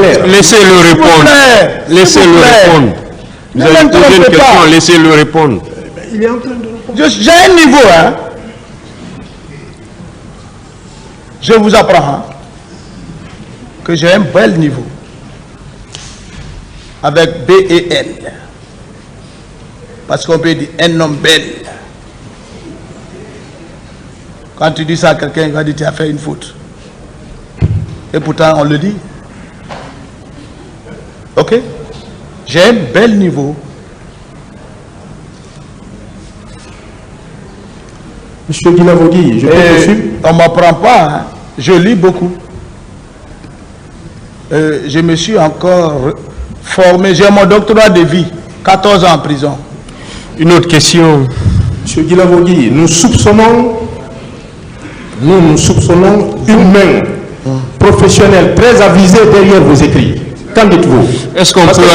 clair. Laissez-le répondre. Laissez-le répondre. Vous avez posé une question, laissez-le répondre. Il est en train de répondre. J'ai un niveau, hein. Je vous apprends hein, que j'ai un bel niveau. Avec B et L. Parce qu'on peut dire un homme bel. Quand tu dis ça à quelqu'un, il va dire tu as fait une faute. Et pourtant, on le dit. Ok? J'ai un bel niveau. Monsieur Guilavogui, je peux poursuivre? On ne m'apprend pas. Hein. Je lis beaucoup. Je me suis encore formé. J'ai mon doctorat de vie. 14 ans en prison. Une autre question. Monsieur Guilavogui, nous soupçonnons une main professionnelle très avisée derrière vos écrits. Qu'en dites-vous? Est-ce qu'on peut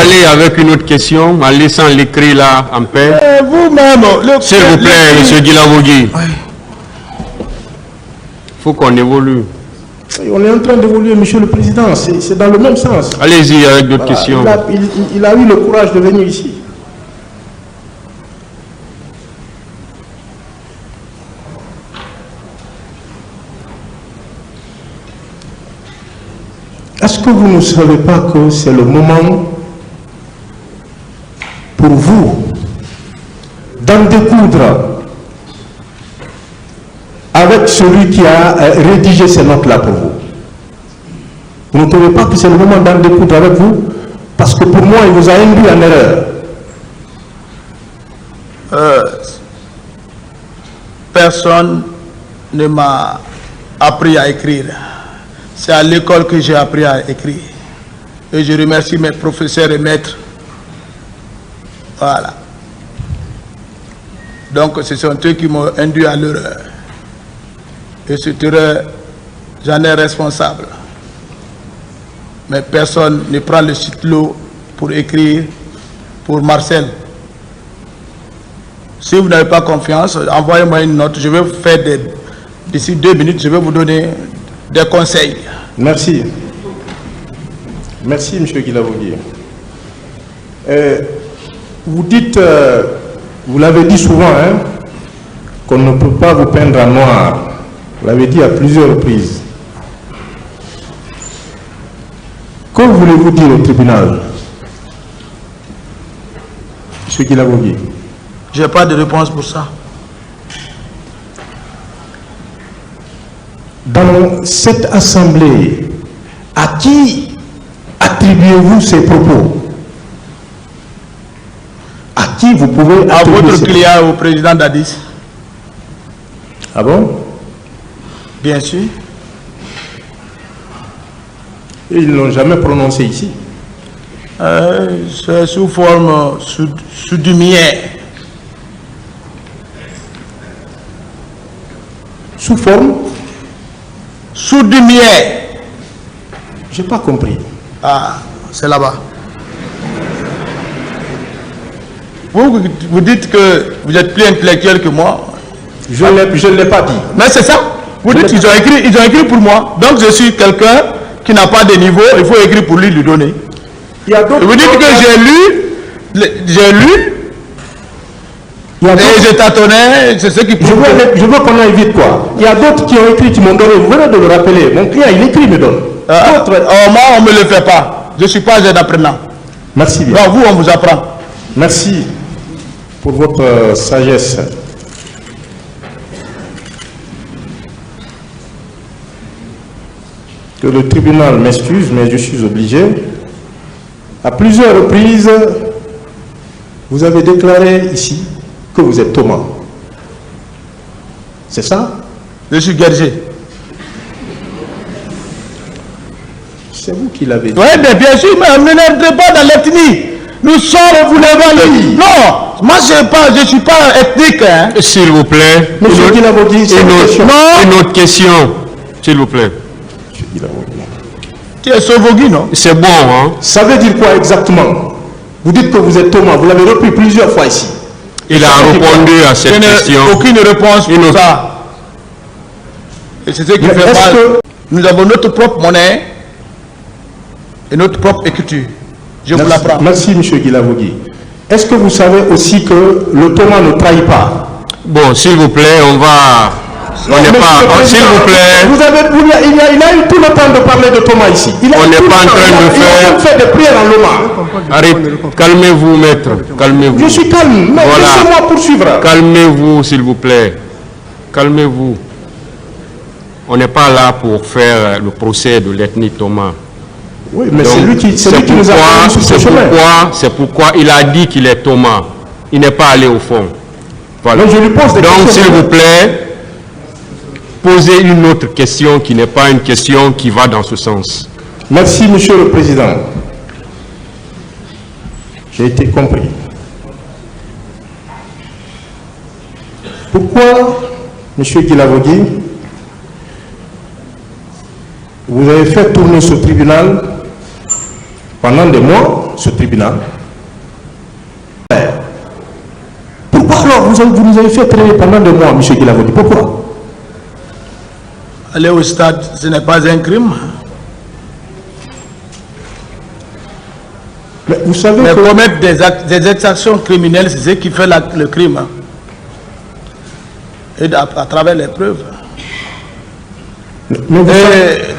aller avec une autre question en laissant l'écrit là en paix? Vous-même. S'il vous plaît, monsieur Guilavogui. Il faut qu'on évolue. On est en train d'évoluer, monsieur le président. C'est dans le même sens. Allez-y avec d'autres questions. Il a eu le courage de venir ici. Est-ce que vous ne savez pas que c'est le moment pour vous d'en découdre avec celui qui a rédigé ces notes-là pour vous? Vous ne trouvez pas que c'est le moment d'en découdre avec vous? Parce que pour moi, il vous a induit en erreur. Personne ne m'a appris à écrire. C'est à l'école que j'ai appris à écrire. Et je remercie mes professeurs et maîtres. Voilà. Donc ce sont eux qui m'ont induit à l'erreur. Et cette erreur, j'en ai responsable. Mais personne ne prend le stylo pour écrire pour Marcel. Si vous n'avez pas confiance, envoyez-moi une note. Je vais vous faire d'ici 2 minutes, je vais vous donner des conseils. Merci. Merci, M. Guilavogui. Vous dites, vous l'avez dit souvent, hein, qu'on ne peut pas vous peindre en noir. Vous l'avez dit à plusieurs reprises. Que voulez-vous dire au tribunal, M. Guilavogui? Je n'ai pas de réponse pour ça. Dans cette assemblée, à qui attribuez-vous ces propos? À qui vous pouvez attribuer? À votre client, au président Dadis. Ah bon? Bien sûr. Ils ne l'ont jamais prononcé ici. C'est sous forme soudimière. Sous forme? Soudimière. Je n'ai pas compris. Ah, c'est là-bas. Vous dites que vous êtes plus intellectuel que moi. Je ne l'ai pas dit. Mais c'est ça. Vous dites qu'ils ont écrit pour moi. Donc je suis quelqu'un qui n'a pas de niveau. Il faut écrire pour lui donner. Il y a vous dites que j'ai lu. Et je tâtonnais, c'est ce qui prouve. Je veux qu'on aille vite, quoi. Il y a d'autres qui ont écrit, qui m'ont donné. Vous venez de le rappeler. Mon client, il écrit, il me donne. Moi, on ne me le fait pas. Je ne suis pas un apprenant. Merci bien. Donc, vous, on vous apprend. Merci pour votre sagesse. Que le tribunal m'excuse, mais je suis obligé. À plusieurs reprises, vous avez déclaré ici que vous êtes Thomas. C'est ça? Je suis Guerger. C'est vous qui l'avez dit. Oui, bien sûr, mais n'entrez pas dans l'ethnie. Nous sommes, vous l'avez dit. Non, moi je ne suis pas ethnique. Hein. S'il vous plaît. Monsieur Guilavogui, une autre question. S'il vous plaît. Monsieur Guilavogui. Tu es Sovogui, non? C'est bon, hein? Ça veut dire quoi exactement? Vous dites que vous êtes Thomas, vous l'avez repris plusieurs fois ici. Il a répondu à cette question. Aucune réponse pour ça. Et c'est ce qui fait mal. Nous avons notre propre monnaie. et notre propre écriture. Je vous l'apprends. Merci, M. Guilavogui. Est-ce que vous savez aussi que l'Ottoman ne trahit pas? Bon, s'il vous plaît, on va... On n'est pas... S'il vous plaît... Il a eu tout le temps de parler de Thomas ici. On n'est pas en train de faire des prières en Loma. Arrêtez, calmez-vous, maître. Calmez-vous. Je suis calme, mais voilà. Laissez-moi poursuivre. Calmez-vous, s'il vous plaît. Calmez-vous. On n'est pas là pour faire le procès de l'ethnie Thomas. Oui, mais c'est lui qui nous a fait sur ce chemin. C'est pourquoi il a dit qu'il est Thomas. Il n'est pas allé au fond. Voilà. Mais je lui pose des questions. Donc, s'il vous plaît, posez une autre question qui n'est pas une question qui va dans ce sens. Merci, Monsieur le Président. J'ai été compris. Pourquoi, Monsieur Guilavogui, vous avez fait tourner ce tribunal pendant des mois, ce tribunal? Pourquoi alors vous nous avez fait traîner pendant des mois, M. Guilavogui? Pourquoi? Aller au stade, ce n'est pas un crime. Mais vous savez mais que... commettre des exactions criminelles, c'est ce qui fait le crime. Et à travers les preuves. Et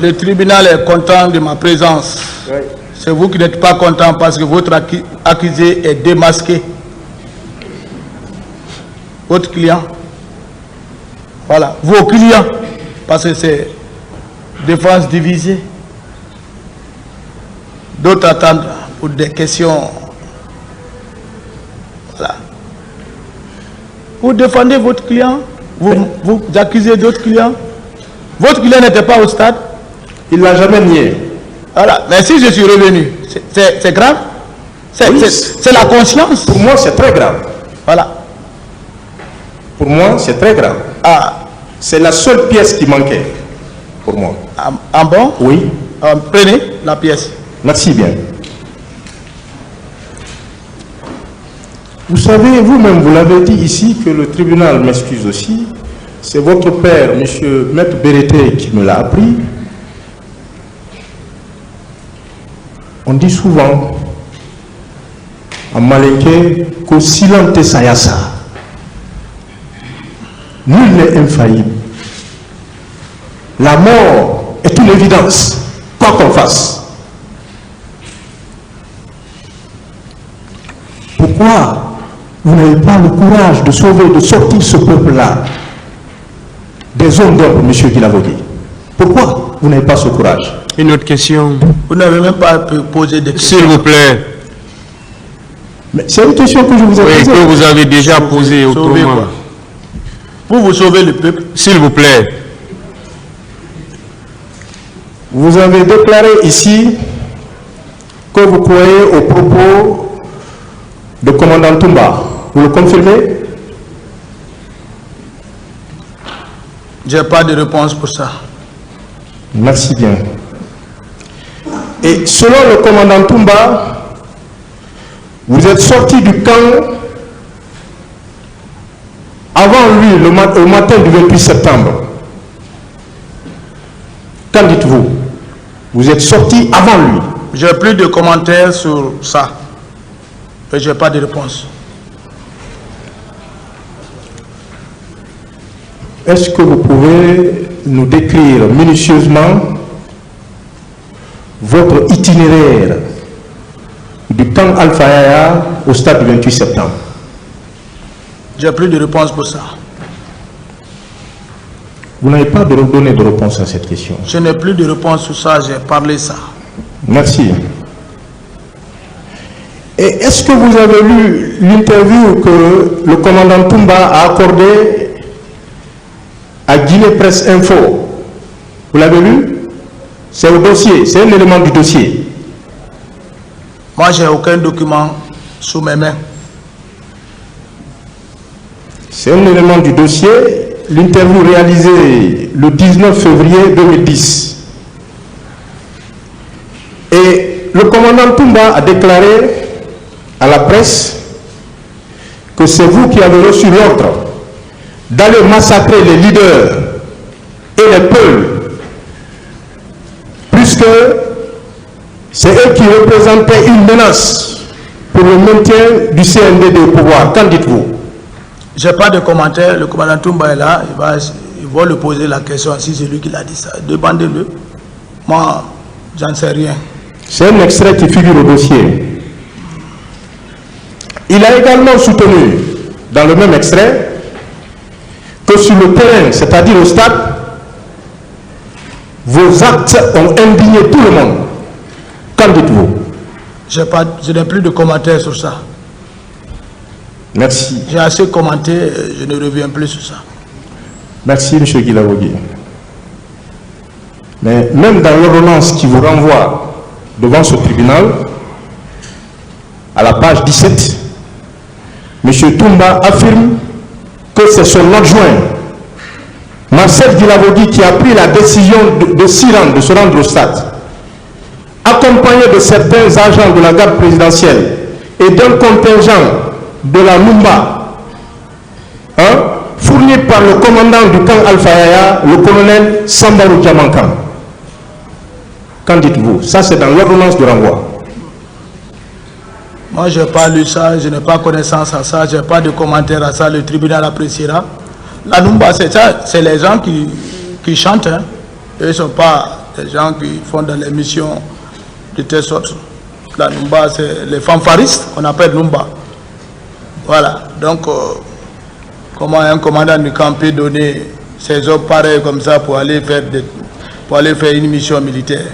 le tribunal est content de ma présence. Oui. C'est vous qui n'êtes pas content parce que votre accusé est démasqué. Votre client. Voilà. Vos clients. Parce que c'est défense divisée. D'autres attendent pour des questions. Voilà. Vous défendez votre client. Vous accusez d'autres clients. Votre client n'était pas au stade. Il ne l'a jamais nié. Voilà. Mais si je suis revenu, c'est grave. C'est la conscience. Pour moi, c'est très grave. Voilà. Pour moi, c'est très grave. Ah. C'est la seule pièce qui manquait. Pour moi. En bon? Oui. Prenez la pièce. Merci bien. Vous savez, vous-même, vous l'avez dit ici, que le tribunal m'excuse aussi. C'est votre père, M. Maître Bérété, qui me l'a appris. On dit souvent, en malinqué, qu'au silente sayasa, nul n'est infaillible. La mort est une évidence, quoi qu'on fasse. Pourquoi vous n'avez pas le courage de sauver, de sortir ce peuple-là des hommes d'ombre, M. Guilavogui? Pourquoi vous n'avez pas ce courage? Une autre question. Vous n'avez même pas posé de questions. S'il vous plaît. Mais c'est une question que je vous ai posée. Oui, que vous avez déjà posée autrement. Vous sauvez le peuple. S'il vous plaît. Vous avez déclaré ici que vous croyez aux propos de commandant Toumba. Vous le confirmez? Je n'ai pas de réponse pour ça. Merci bien. Et selon le commandant Toumba, vous êtes sorti du camp avant lui, au matin du 28 septembre. Qu'en dites-vous? Vous êtes sorti avant lui. Je n'ai plus de commentaires sur ça. Et je n'ai pas de réponse. Est-ce que vous pouvez nous décrire minutieusement votre itinéraire du camp Alpha Yaya au stade du 28 septembre? J'ai plus de réponse pour ça. Vous n'avez pas donné de réponse à cette question. Je n'ai plus de réponse sur ça, j'ai parlé ça. Merci. Et est-ce que vous avez lu l'interview que le commandant Toumba a accordée à Guinée Presse Info? Vous l'avez lu? C'est au dossier, c'est un élément du dossier. Moi, j'ai aucun document sous mes mains. C'est un élément du dossier, l'interview réalisée le 19 février 2010. Et le commandant Toumba a déclaré à la presse que c'est vous qui avez reçu l'ordre d'aller massacrer les leaders et les peuples, puisque C'est eux qui représentaient une menace pour le maintien du CNDD au pouvoir. Qu'en dites-vous? Je n'ai pas de commentaire. Le commandant Toumba est là. Il va lui poser la question si c'est lui qui l'a dit ça. Demandez-le. Moi, j'en sais rien. C'est un extrait qui figure au dossier. Il a également soutenu, dans le même extrait, que sur le terrain, c'est-à-dire au stade, vos actes ont indigné tout le monde. Qu'en dites-vous? Je n'ai plus de commentaires sur ça. Merci. J'ai assez commenté, je ne reviens plus sur ça. Merci, M. Guilavogui. Mais même dans l'ordonnance qui vous renvoie devant ce tribunal, à la page 17, M. Toumba affirme que c'est son adjoint, Marcel Guilavogui, qui a pris la décision de se rendre au stade, accompagné de certains agents de la garde présidentielle et d'un contingent de la Numba, fourni par le commandant du camp Alpha Yaya, le colonel Sambarou Diamankan. Qu'en dites-vous? Ça, c'est dans l'ordonnance de renvoi. Moi, je n'ai pas lu ça, je n'ai pas connaissance à ça, je n'ai pas de commentaire à ça, le tribunal appréciera. La Numba, c'est ça, c'est les gens qui chantent. Hein. Ils ne sont pas des gens qui font dans l'émission de telle sorte. La Numba, c'est les fanfaristes qu'on appelle Numba. Voilà, donc, comment un commandant du camp peut donner ses hommes pareils comme ça pour aller faire une mission militaire?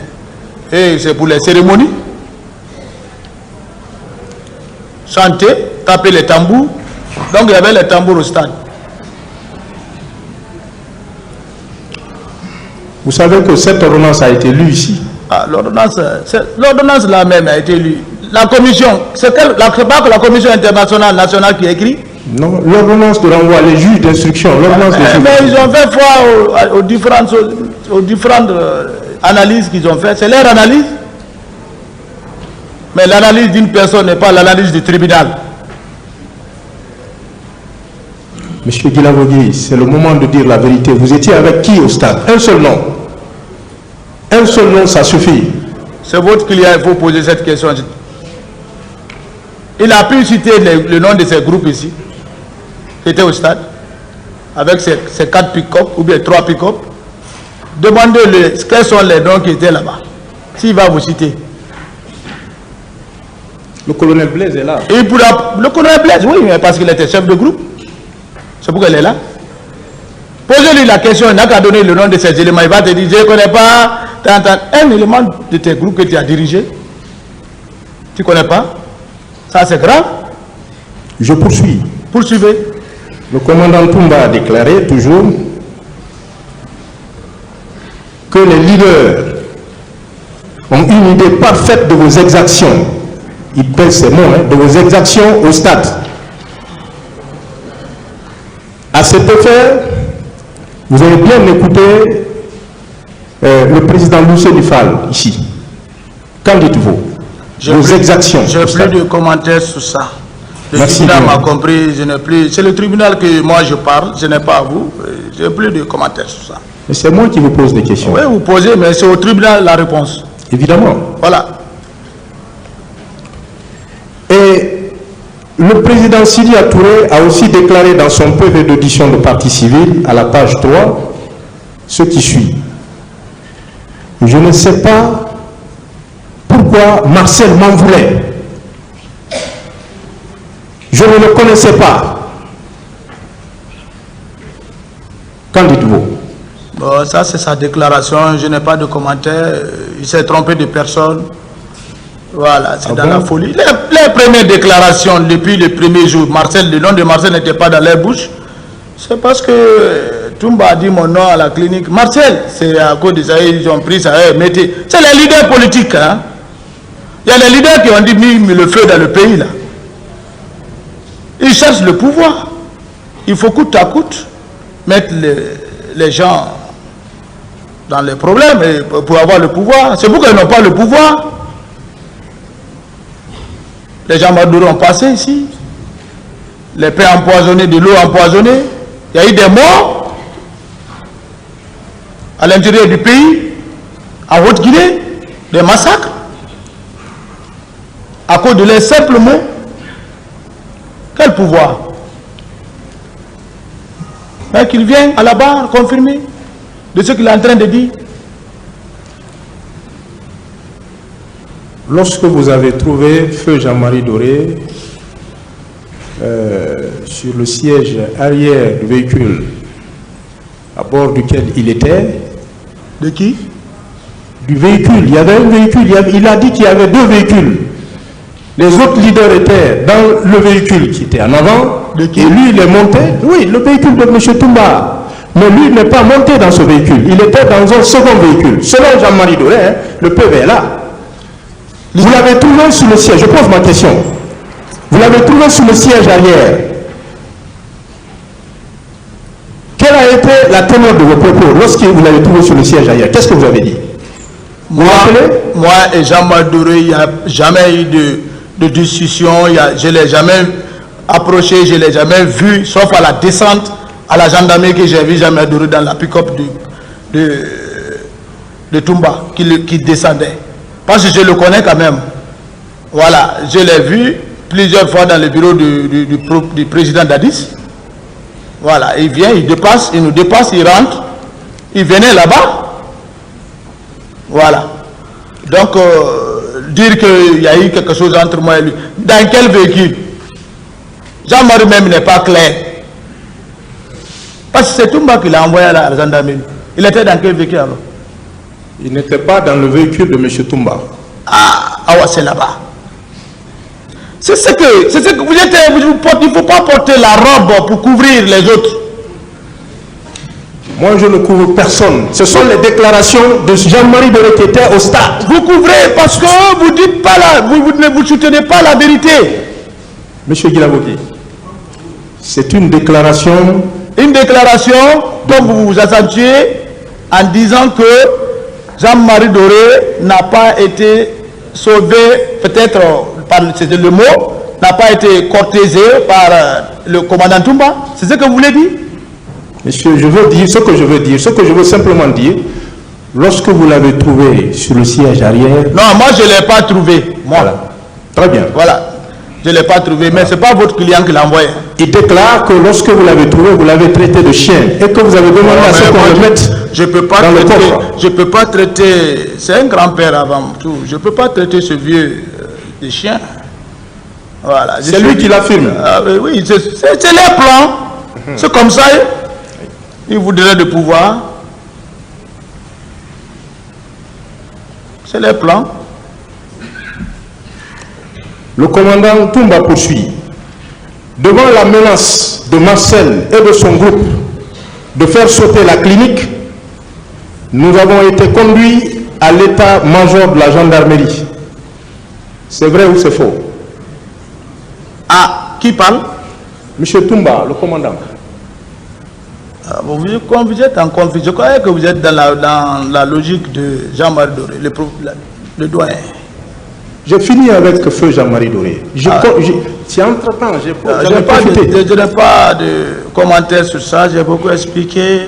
Et c'est pour les cérémonies. Chanter, taper les tambours. Donc il y avait les tambours au stade. Vous savez que cette ordonnance a été lue ici. Ah, l'ordonnance là même a été lue. La commission, c'est pas que la commission internationale nationale qui écrit? Non, l'ordonnance de renvoi, les juges d'instruction. Mais ils ont fait foi aux différentes analyses qu'ils ont fait. C'est leur analyse. Mais l'analyse d'une personne n'est pas l'analyse du tribunal. Monsieur Guilavogui, c'est le moment de dire la vérité. Vous étiez avec qui au stade? Un seul nom. Un seul nom, ça suffit. C'est votre client, il faut poser cette question. Il a pu citer le nom de ces groupes ici, qui étaient au stade, avec ces 4 pick-up ou bien 3 pick-up. Demandez-le quels sont les noms qui étaient là-bas. S'il va vous citer. Le colonel Blaise est là. Le colonel Blaise, oui, mais parce qu'il était chef de groupe. C'est pourquoi il est là. Posez-lui la question, il n'a qu'à donner le nom de ces éléments. Il va te dire, je ne connais pas un élément de tes groupes que tu as dirigé. Tu ne connais pas? Ça, c'est grave. Je poursuis. Poursuivez. Le commandant Toumba a déclaré toujours que les leaders ont une idée parfaite de vos exactions. Il pèse ces mots, de vos exactions au stade. À cet effet, vous avez bien écouté le président Moussé Nifal ici. Qu'en dites-vous? Vos exactions. Je n'ai plus de commentaires sur ça. Le tribunal m'a compris, je n'ai plus. C'est le tribunal que moi je parle, je n'ai pas à vous. Je n'ai plus de commentaires sur ça. Mais c'est moi qui vous pose des questions. Oui, vous posez, mais c'est au tribunal la réponse. Évidemment. Voilà. Et le président Sidi Touré a aussi déclaré dans son PV d'audition de partie civile, à la page 3, ce qui suit. Je ne sais pas pourquoi Marcel m'en voulait. Je ne le connaissais pas. Qu'en dites-vous? Bon, ça c'est sa déclaration, je n'ai pas de commentaire. Il s'est trompé de personne. Voilà, c'est dans la folie. Les premières déclarations depuis le premier jour, le nom de Marcel n'était pas dans leur bouche. C'est parce que Toumba a dit mon nom à la clinique. Marcel, c'est à cause de ça, ils ont pris ça. C'est les leaders politiques. Hein? Il y a les leaders qui ont dit mis le feu dans le pays. Là. Ils cherchent le pouvoir. Il faut coûte à coûte mettre les gens dans les problèmes pour avoir le pouvoir. C'est pourquoi ils n'ont pas le pouvoir. Les gens Madouro ont passé ici. Les paix empoisonnés, de l'eau empoisonnée. Il y a eu des morts à l'intérieur du pays, en Haute-Guinée, des massacres. à cause de leurs simples mots. Quel pouvoir? Mais qu'il vienne à la barre confirmer de ce qu'il est en train de dire. Lorsque vous avez trouvé feu Jean-Marie Doré sur le siège arrière du véhicule à bord duquel il était. De qui? Du véhicule. Il y avait un véhicule. Il a dit qu'il y avait deux véhicules. Les autres leaders étaient dans le véhicule qui était en avant. De qui? Et lui, il est monté. Oui, le véhicule de M. Toumba. Mais lui, il n'est pas monté dans ce véhicule. Il était dans un second véhicule. Selon Jean-Marie Doré, hein, le PV est là. Vous l'avez trouvé sur le siège. Je pose ma question. Vous l'avez trouvé sur le siège arrière. Quelle a été la teneur de vos propos lorsque vous l'avez trouvé sur le siège arrière? Qu'est-ce que vous avez dit? Moi et Jean-Marie Doré, il n'y a jamais eu de discussion. Je ne l'ai jamais approché, je ne l'ai jamais vu, sauf à la descente à la gendarmerie que j'ai vu Jean-Marie Doré dans la pick-up de Toumba qui descendait. Parce que je le connais quand même. Voilà, je l'ai vu plusieurs fois dans le bureau du président d'Addis. Voilà, il vient, il dépasse, il nous dépasse, il rentre. Il venait là-bas. Voilà. Donc, dire qu'il y a eu quelque chose entre moi et lui. Dans quel véhicule? Jean-Marie même n'est pas clair. Parce que c'est Toumba qui l'a envoyé à la gendarmerie. Il était dans quel véhicule alors? Il n'était pas dans le véhicule de M. Toumba. Ah ouais, c'est là-bas. C'est ce que vous êtes. Il ne faut pas porter la robe pour couvrir les autres. Moi, je ne couvre personne. Ce sont les déclarations de Jean-Marie Doré qui était au stade. Vous couvrez parce que vous dites pas vous ne soutenez pas la vérité. Monsieur Guilavogi, c'est une déclaration. Une déclaration dont vous vous accentuez en disant que Jean-Marie Doré n'a pas été sauvé, peut-être, c'est le mot, n'a pas été cortésé par le commandant Toumba. C'est ce que vous voulez dire? Monsieur, je veux dire ce que je veux dire. Ce que je veux simplement dire, lorsque vous l'avez trouvé sur le siège arrière... Non, moi je ne l'ai pas trouvé. Moi. Voilà. Très bien. Voilà. Je ne l'ai pas trouvé, mais ce n'est pas votre client qui l'a envoyé. Il déclare que lorsque vous l'avez trouvé, vous l'avez traité de chien et que vous avez demandé à ce qu'on le mette dans le coffre. Je ne peux pas traiter, c'est un grand-père avant tout, je ne peux pas traiter ce vieux de chien. Voilà. C'est lui qui l'affirme. Oui, c'est leur plan. C'est comme ça. Ils voudraient de pouvoir. C'est leur plan. Le commandant Toumba poursuit. Devant la menace de Marcel et de son groupe de faire sauter la clinique, nous avons été conduits à l'état-major de la gendarmerie. C'est vrai ou c'est faux? Ah, qui parle? Monsieur Toumba, le commandant. Vous êtes en confusion. Je croyais que vous êtes dans la logique de Jean-Marie Doré, le doyen. J'ai fini avec feu Jean-Marie Doré. Si entre-temps, je n'ai pas de commentaires sur ça. J'ai beaucoup expliqué.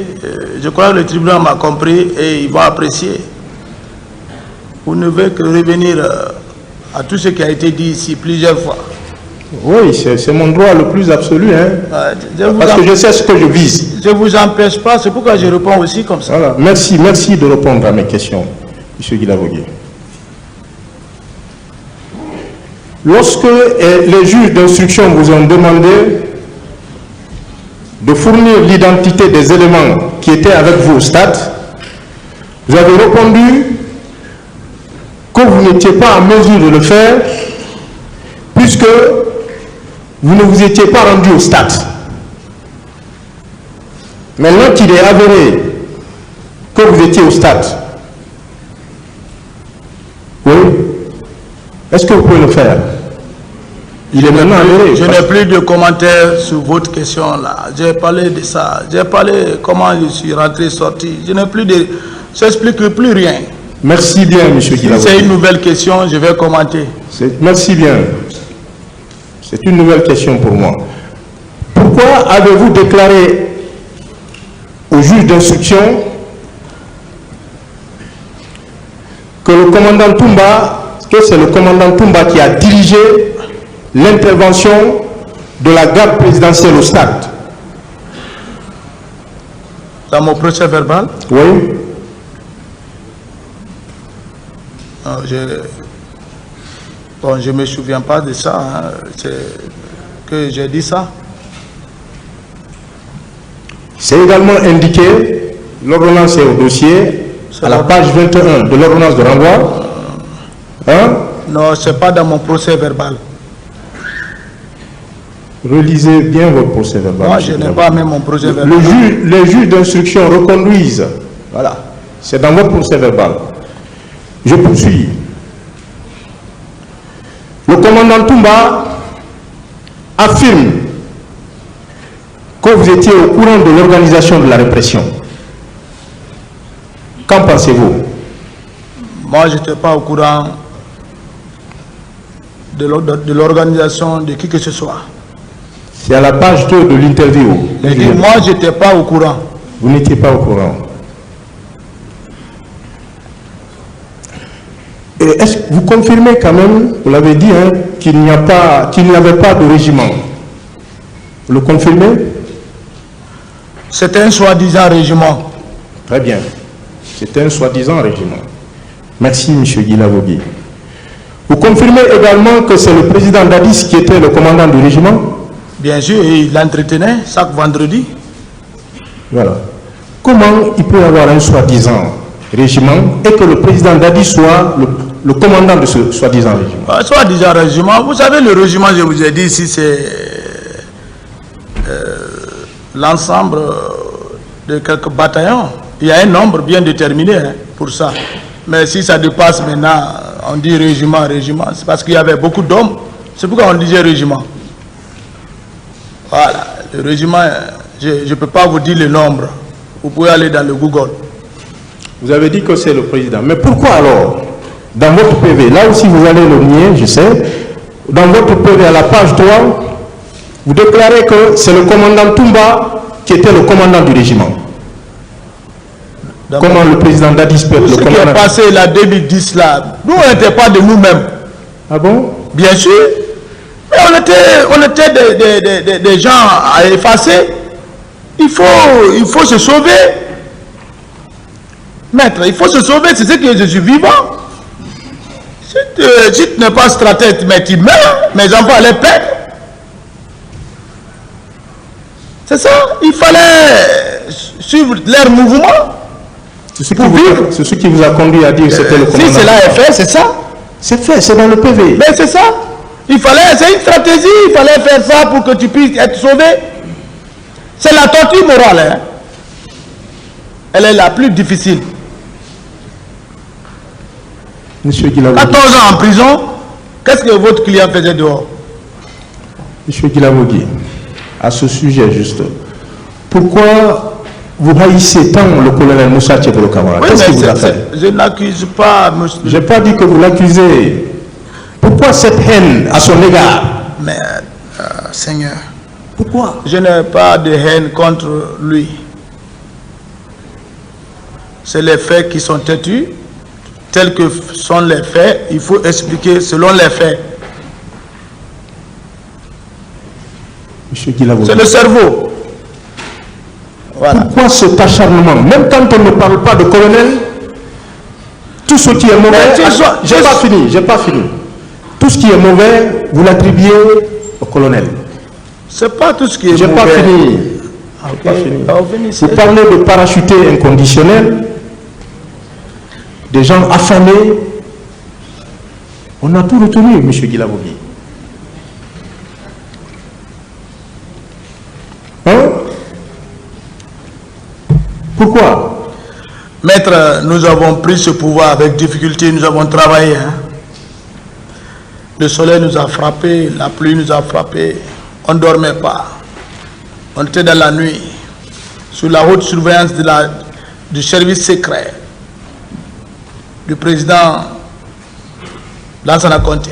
Je crois que le tribunal m'a compris et il va apprécier. Vous ne pouvez que revenir à tout ce qui a été dit ici plusieurs fois. Oui, c'est mon droit le plus absolu. Hein. Parce que je sais ce que je vise. Je ne vous empêche pas, c'est pourquoi je réponds aussi comme ça. Voilà. Merci de répondre à mes questions, M. Guilavogi. Lorsque les juges d'instruction vous ont demandé de fournir l'identité des éléments qui étaient avec vous au stade, vous avez répondu que vous n'étiez pas en mesure de le faire puisque vous ne vous étiez pas rendu au stade. Maintenant qu'il est avéré que vous étiez au stade, oui, est-ce que vous pouvez le faire? Il est maintenant avéré. Je n'ai plus de commentaires sur votre question là. J'ai parlé de ça. J'ai parlé comment je suis rentré, sorti. Je n'ai plus de... Je n'explique plus rien. Merci bien, M. Guilavogi. Si c'est une nouvelle question, je vais commenter. Merci bien. C'est une nouvelle question pour moi. Pourquoi avez-vous déclaré au juge d'instruction que le commandant Toumba que c'est le commandant Toumba qui a dirigé l'intervention de la garde présidentielle au stade. Dans mon procès verbal? Oui. Non, je ne me souviens pas de ça. Hein. C'est que j'ai dit ça. C'est également indiqué, l'ordonnance est au dossier, à la page 21 de l'ordonnance de renvoi. Hein? Non, ce n'est pas dans mon procès verbal. Relisez bien votre procès verbal. Moi, je n'ai pas même mon procès verbal. Les juges d'instruction reconduisent. Voilà. C'est dans votre procès verbal. Je poursuis. Le commandant Toumba affirme que vous étiez au courant de l'organisation de la répression. Qu'en pensez-vous? Moi, je n'étais pas au courant de l'organisation de qui que ce soit. C'est à la page 2 de l'interview. Moi, je n'étais pas au courant. Vous n'étiez pas au courant. Est-ce que vous confirmez quand même, vous l'avez dit, hein, qu'il n'y avait pas de régiment? Vous le confirmez? C'était un soi-disant régiment. Très bien. C'était un soi-disant régiment. Merci, M. Guilavogui. Vous confirmez également que c'est le président Dadis qui était le commandant du régiment? Bien sûr, il l'entretenait chaque vendredi. Voilà. Comment il peut y avoir un soi-disant régiment et que le président Dadis soit le commandant de ce soi-disant régiment? Soi-disant régiment, vous savez, le régiment, je vous ai dit ici, c'est l'ensemble de quelques bataillons. Il y a un nombre bien déterminé hein, pour ça. Mais si ça dépasse maintenant, on dit régiment, régiment, c'est parce qu'il y avait beaucoup d'hommes. C'est pourquoi on disait régiment. Voilà, le régiment, je ne peux pas vous dire le nombre. Vous pouvez aller dans le Google. Vous avez dit que c'est le président. Mais pourquoi alors, dans votre PV, là aussi vous allez le nier, je sais, dans votre PV à la page 3, vous déclarez que c'est le commandant Toumba qui était le commandant du régiment. Comment le président Dadis peut être le commandant? Ce qui est passé la 2010 là, nous on n'était pas de nous-mêmes. Ah bon? Bien sûr. Mais on était des gens à effacer. Il faut se sauver. Maître, il faut se sauver, c'est ce que je suis vivant. Si tu n'es pas stratège, mais tu meurs, mes enfants allaient perdre. C'est ça, il fallait suivre leur mouvement. C'est ce qui vous a conduit à dire que c'était le commandant. Si cela est fait, c'est ça. C'est fait, c'est dans le PV. Mais c'est ça. C'est une stratégie, il fallait faire ça pour que tu puisses être sauvé. C'est la torture morale. Hein. Elle est la plus difficile. Monsieur Guilavogui. 14 ans en prison, qu'est-ce que votre client faisait dehors? Monsieur Guilavogui, à ce sujet juste, pourquoi vous haïssez tant le colonel Moussa Tchébolo Kamara? Oui, qu'est-ce qu'il vous a fait? Je n'accuse pas monsieur. Je n'ai pas dit que vous l'accusez. Pourquoi cette haine à son égard? Mais, Seigneur, pourquoi? Je n'ai pas de haine contre lui. C'est les faits qui sont têtus. Tels que sont les faits, il faut expliquer selon les faits. Monsieur Guilavogui. C'est le cerveau. Voilà. Pourquoi cet acharnement? Même quand on ne parle pas de colonel, tout ce qui est mauvais... J'ai pas fini. Tout ce qui est mauvais, vous l'attribuez au colonel. C'est pas tout ce qui est mauvais. J'ai pas fini. Okay. Pas fini. Vous parlez de parachutés inconditionnels, des gens affamés. On a tout retenu, M. Guilavogui. Hein? Pourquoi? Maître, nous avons pris ce pouvoir avec difficulté, nous avons travaillé. Hein? Le soleil nous a frappé, la pluie nous a frappé, on ne dormait pas. On était dans la nuit, sous la haute surveillance du service secret du président Lansana Conté.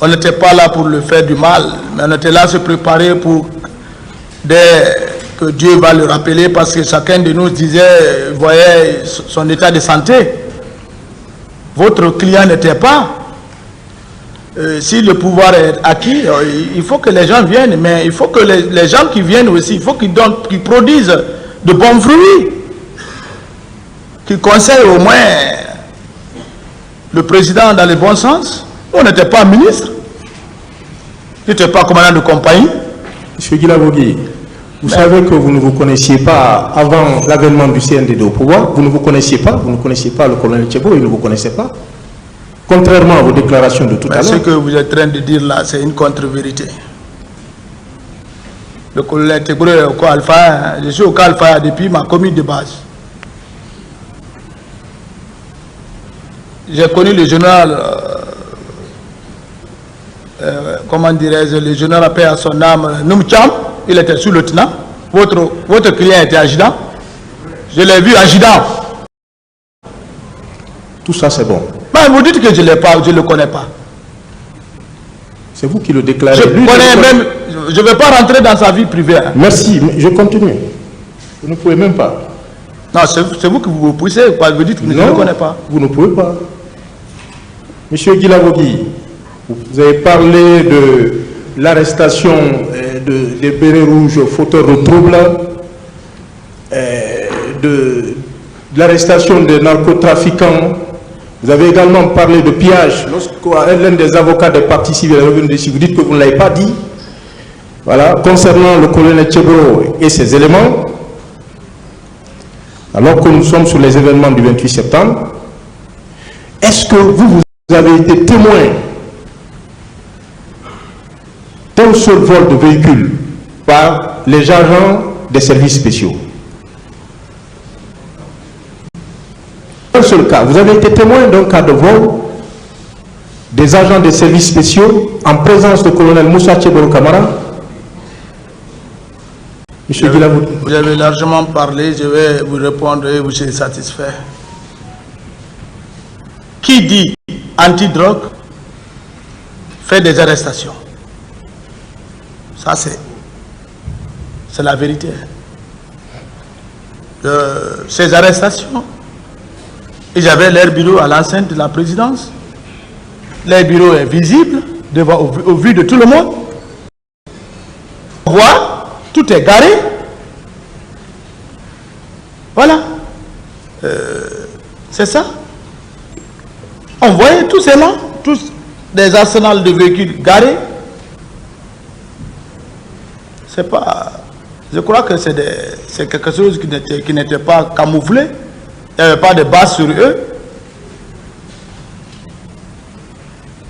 On n'était pas là pour le faire du mal, mais on était là à se préparer pour que Dieu va le rappeler, parce que chacun de nous disait, voyait son état de santé. votre client n'était pas. Si le pouvoir est acquis, il faut que les gens viennent, mais il faut que les gens qui viennent aussi, il faut qu'ils produisent de bons fruits, qu'ils conseillent au moins le président dans le bon sens. On n'était pas ministre, on n'était pas commandant de compagnie. Monsieur Guilavogui, vous savez que vous ne vous connaissiez pas avant l'avènement du CNDD au pouvoir, vous ne connaissiez pas le colonel Tchebo, il ne vous connaissait pas. Contrairement à vos déclarations de tout à l'heure. Ce que vous êtes en train de dire là, c'est une contre-vérité. Le colonel Tchebo est au cas Alpha, je suis au cas Alpha depuis ma commune de base. J'ai connu le général, comment dirais-je, le général paix à son âme, Noumcham, il était sous-lieutenant. Votre client était adjudant. Je l'ai vu adjudant. Tout ça c'est bon. Mais vous dites que je ne le connais pas. C'est vous qui le déclarez. Je ne vais pas rentrer dans sa vie privée. Hein. Merci, mais je continue. Vous ne pouvez même pas. Non, c'est vous qui vous poussez, vous dites que je ne le connais pas. Vous ne pouvez pas. Monsieur Guilavogui, vous avez parlé de l'arrestation des bérets rouges fauteurs de troubles, de l'arrestation des narcotrafiquants. Vous avez également parlé de pillage. Lorsqu'un des avocats des partis civils est revenu dessus, vous dites que vous ne l'avez pas dit. Voilà. Concernant le colonel Tchebo et ses éléments, alors que nous sommes sur les événements du 28 septembre, est-ce que vous avez été témoin d'un seul vol de véhicule par les agents des services spéciaux? Un seul cas. Vous avez été témoin d'un cas de vol des agents des services spéciaux en présence du colonel Moussa Tchebo Camara? Monsieur Guilavogui. Vous avez largement parlé, je vais vous répondre et vous serez satisfait. Qui dit anti-drogue fait des arrestations. Ça c'est la vérité. Ces arrestations, ils avaient leur bureau à l'enceinte de la présidence. Leur bureau est visible au vu de tout le monde. On voit, tout est garé. Voilà. C'est ça. On voyait tous ces là, tous des arsenals de véhicules garés. C'est pas. Je crois que c'est quelque chose qui n'était pas camouflé. Il n'y avait pas de base sur eux.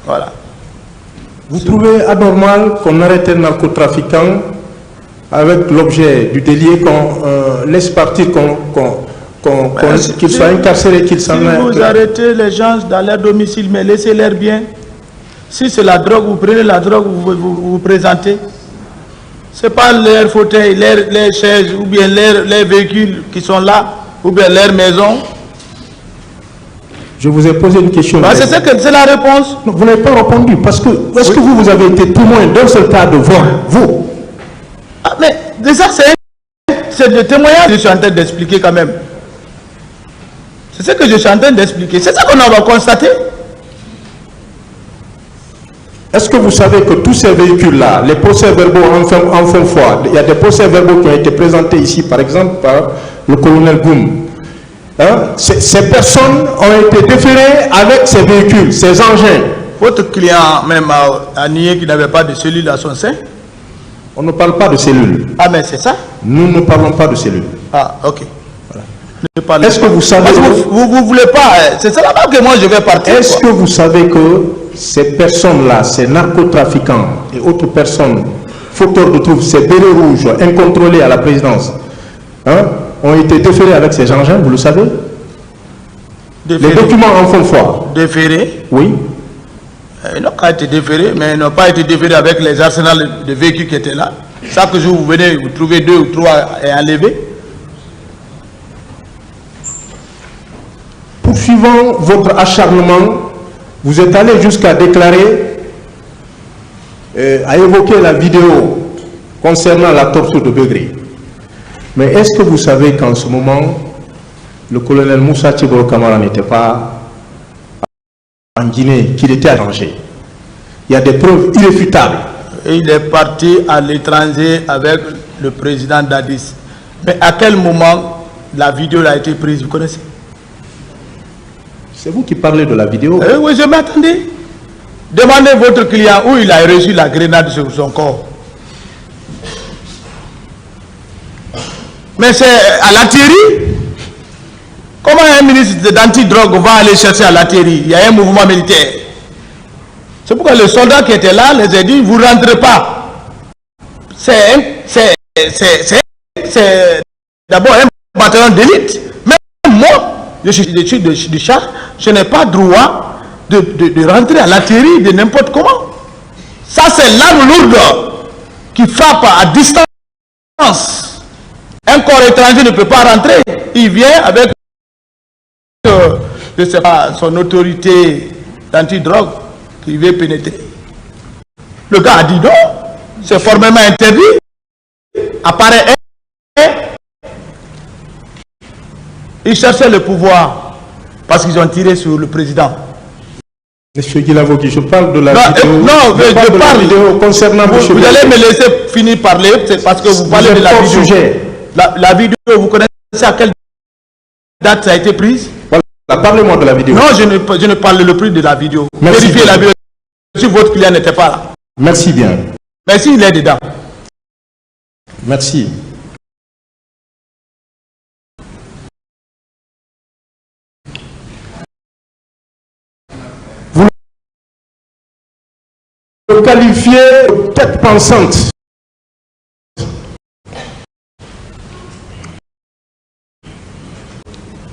Voilà. Vous trouvez anormal qu'on arrête un narcotrafiquant avec l'objet du délit, qu'on laisse partir, qu'il soit incarcéré, qu'il s'en aille? Si vous arrêtez les gens dans leur domicile, mais laissez-leur bien. Si c'est la drogue, vous prenez la drogue, vous présentez. Ce n'est pas leur fauteuil, les chaises, ou bien les véhicules qui sont là, ou bien leur maison. Je vous ai posé une question. C'est la réponse. Non, vous n'avez pas répondu, parce que est-ce que vous avez été témoin d'un seul cas de vol, vous? Ah, mais déjà, c'est le témoignage que je suis en train d'expliquer quand même. C'est ce que je suis en train d'expliquer. C'est ça qu'on va constater. Est-ce que vous savez que tous ces véhicules-là, les procès-verbaux en font foi, il y a des procès-verbaux qui ont été présentés ici, par exemple, par le colonel Boum. Hein? Ces personnes ont été déférées avec ces véhicules, ces engins. Votre client même a nié qu'il n'avait pas de cellules à son sein. On ne parle pas de cellules. Ah, mais c'est ça? Nous ne parlons pas de cellules. Ah, ok. Voilà. Est-ce que vous savez... Vous voulez pas... C'est là-bas que moi je vais partir. Est-ce que vous savez que ces personnes-là, ces narcotrafiquants et autres personnes fauteurs de troubles, ces bérets rouges incontrôlés à la présidence, hein, ont été déférés avec ces engins, vous le savez? Déférés. Les documents en font foi. Déférés? Oui. Ils n'ont pas été déférés, mais ils n'ont pas été déférés avec les arsenals de véhicules qui étaient là. Chaque jour, vous venez, vous trouvez 2 ou 3 et enlevés. Poursuivant votre acharnement, vous êtes allé jusqu'à déclarer, à évoquer la vidéo concernant la torture de Begré. Mais est-ce que vous savez qu'en ce moment, le colonel Moussa Tchebo Camara n'était pas en Guinée qu'il était à l'étranger. Il y a des preuves irréfutables. Et il est parti à l'étranger avec le président d'Addis. Mais à quel moment la vidéo a été prise, vous connaissez? C'est vous qui parlez de la vidéo. Oui, je m'attendais. Demandez votre client où il a reçu la grenade sur son corps. Mais c'est à l'Algérie. Comment un ministre d'anti-drogue va aller chercher à l'Algérie? Il y a un mouvement militaire. C'est pourquoi les soldats qui étaient là les ont dit, vous ne rentrez pas. C'est d'abord un bataillon d'élite. Même moi, je suis de char, je n'ai pas droit de rentrer à l'Algérie de n'importe comment. Ça, c'est l'arme lourde qui frappe à distance. Un corps étranger ne peut pas rentrer. Il vient avec je sais pas, son autorité d'anti-drogue qui veut pénétrer. Le gars a dit non, c'est formellement interdit. Apparaît ils cherchaient le pouvoir parce qu'ils ont tiré sur le président. Monsieur Guilavogui, je parle de la vidéo. Non, je parle de la vidéo concernant vous allez me laisser finir parler, c'est parce que vous parlez de la vidéo. Sujet. La vidéo, vous connaissez à quelle date ça a été prise? Voilà, parlez-moi de la vidéo. Non, je ne parle le plus de la vidéo. Merci. Vérifiez la vidéo si votre client n'était pas là. Merci bien. Merci, il est dedans. Merci. Vous le qualifiez de tête pensante.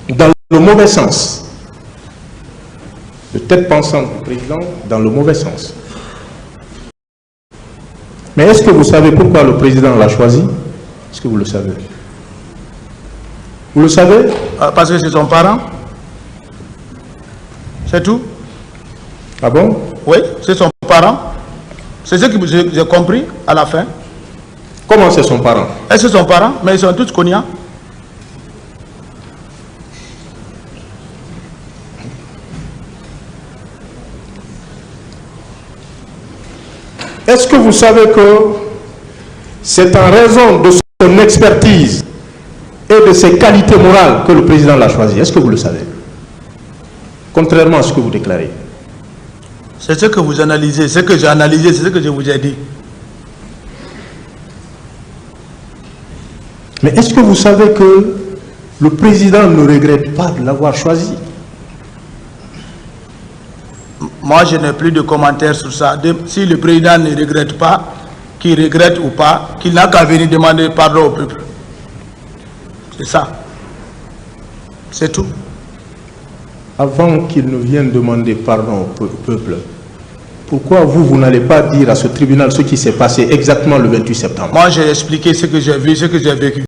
Dans le mauvais sens. De tête pensante du président dans le mauvais sens. Mais est-ce que vous savez pourquoi le président l'a choisi? Est-ce que vous le savez? Vous le savez? Parce que c'est son parent. C'est tout? Ah bon? Oui, c'est son parent. C'est ce que j'ai compris à la fin. Comment c'est son parent? C'est son parent, mais ils sont tous connus. Est-ce que vous savez que c'est en raison de son expertise et de ses qualités morales que le président l'a choisi? Est-ce que vous le savez? Contrairement à ce que vous déclarez. C'est ce que vous analysez, ce que j'ai analysé, c'est ce que je vous ai dit. Mais est-ce que vous savez que le président ne regrette pas de l'avoir choisi? Moi, je n'ai plus de commentaires sur ça. Si le président ne regrette pas, qu'il regrette ou pas, qu'il n'a qu'à venir demander pardon au peuple. C'est ça. C'est tout. Avant qu'il ne vienne demander pardon au peuple, pourquoi vous n'allez pas dire à ce tribunal ce qui s'est passé exactement le 28 septembre? Moi, j'ai expliqué ce que j'ai vu, ce que j'ai vécu.